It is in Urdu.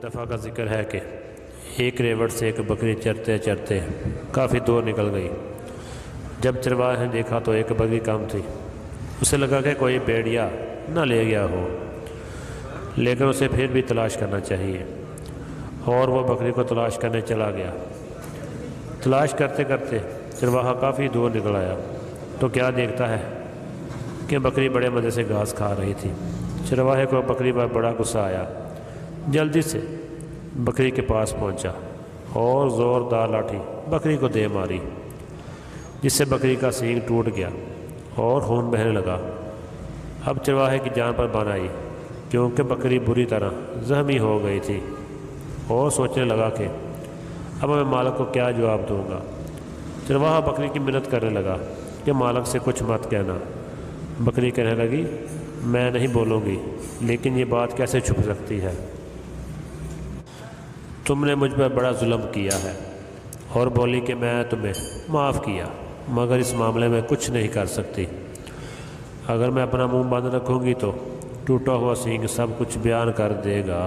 دفعہ کا ذکر ہے کہ ایک ریوڑ سے ایک بکری چرتے چرتے کافی دور نکل گئی۔ جب چرواہے نے دیکھا تو ایک بکری کم تھی۔ اسے لگا کہ کوئی بھیڑیا نہ لے گیا ہو، لیکن اسے پھر بھی تلاش کرنا چاہیے، اور وہ بکری کو تلاش کرنے چلا گیا۔ تلاش کرتے کرتے چرواہا کافی دور نکل آیا تو کیا دیکھتا ہے کہ بکری بڑے مزے سے گھاس کھا رہی تھی۔ چرواہے کو بکری پر بڑا غصہ آیا، جلدی سے بکری کے پاس پہنچا اور زوردار لاٹھی بکری کو دے ماری، جس سے بکری کا سینگ ٹوٹ گیا اور خون بہنے لگا۔ اب چرواہے کی جان پر بان آئی، کیونکہ بکری بری طرح زخمی ہو گئی تھی، اور سوچنے لگا کہ اب میں مالک کو کیا جواب دوں گا۔ چرواہا بکری کی منت کرنے لگا کہ مالک سے کچھ مت کہنا۔ بکری کہنے لگی، میں نہیں بولوں گی، لیکن یہ بات کیسے چھپ سکتی ہے؟ تم نے مجھ پر بڑا ظلم کیا ہے۔ اور بولی کہ میں تمہیں معاف کیا، مگر اس معاملے میں کچھ نہیں کر سکتی۔ اگر میں اپنا منہ بند رکھوں گی تو ٹوٹا ہوا سینگ سب کچھ بیان کر دے گا۔